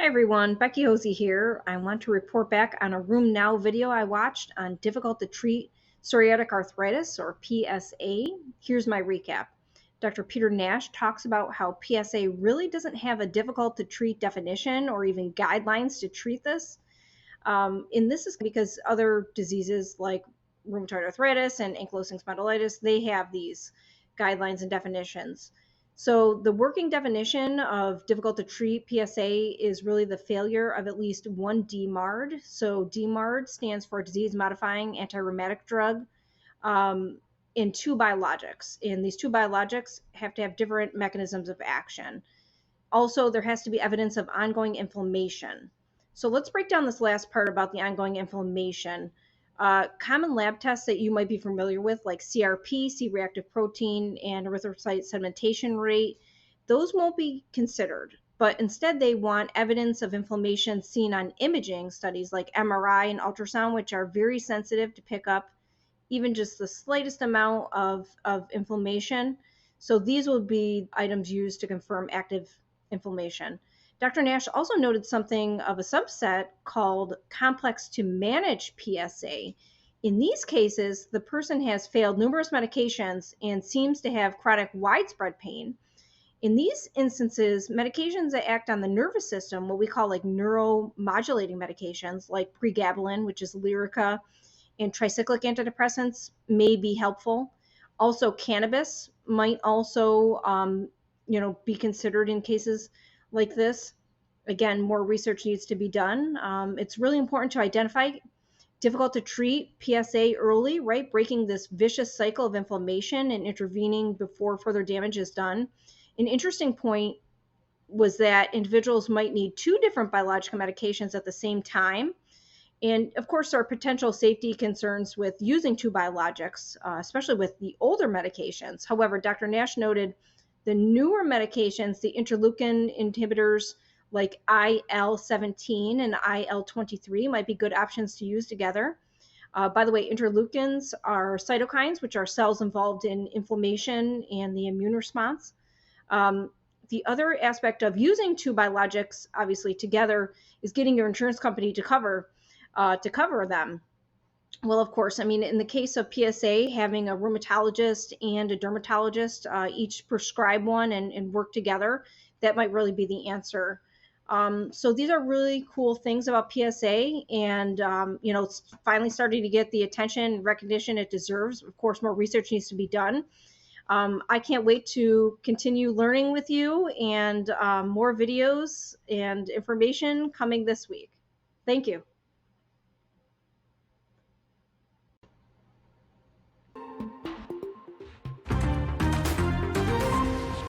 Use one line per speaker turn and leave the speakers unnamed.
Hi everyone, Becky Hosey here. I want to report back on a Room Now video I watched on difficult to treat psoriatic arthritis, or PSA. Here's my recap. Dr. Peter Nash talks about how PSA really doesn't have a difficult to treat definition or even guidelines to treat this. And this is because other diseases like rheumatoid arthritis and ankylosing spondylitis, they have these guidelines and definitions. So the working definition of difficult to treat PSA is really the failure of at least one DMARD. So DMARD stands for disease modifying anti-rheumatic drug, in two biologics. And these two biologics have to have different mechanisms of action. Also, there has to be evidence of ongoing inflammation. So let's break down this last part about the ongoing inflammation. Common lab tests that you might be familiar with, like CRP, C-reactive protein, and erythrocyte sedimentation rate, those won't be considered. But instead, they want evidence of inflammation seen on imaging studies like MRI and ultrasound, which are very sensitive to pick up even just the slightest amount of inflammation. So these will be items used to confirm active inflammation. Dr. Nash also noted something of a subset called complex to manage PSA. In these cases, the person has failed numerous medications and seems to have chronic widespread pain. In these instances, medications that act on the nervous system, what we call like neuromodulating medications like pregabalin, which is Lyrica, and tricyclic antidepressants may be helpful. Also, cannabis might also, be considered in cases like this. Again, more research needs to be done. It's really important to identify difficult to treat PSA early, right? Breaking this vicious cycle of inflammation and intervening before further damage is done. An interesting point was that individuals might need two different biological medications at the same time. And of course, there are potential safety concerns with using two biologics, especially with the older medications. However, Dr. Nash noted the newer medications, the interleukin inhibitors like IL-17 and IL-23, might be good options to use together. By the way, interleukins are cytokines, which are cells involved in inflammation and the immune response. The other aspect of using two biologics, obviously together, is getting your insurance company to cover them. Well, of course, I mean, in the case of PSA, having a rheumatologist and a dermatologist each prescribe one and work together, that might really be the answer. So these are really cool things about PSA, and it's finally starting to get the attention and recognition it deserves. Of course, more research needs to be done. I can't wait to continue learning with you, and more videos and information coming this week. Thank you.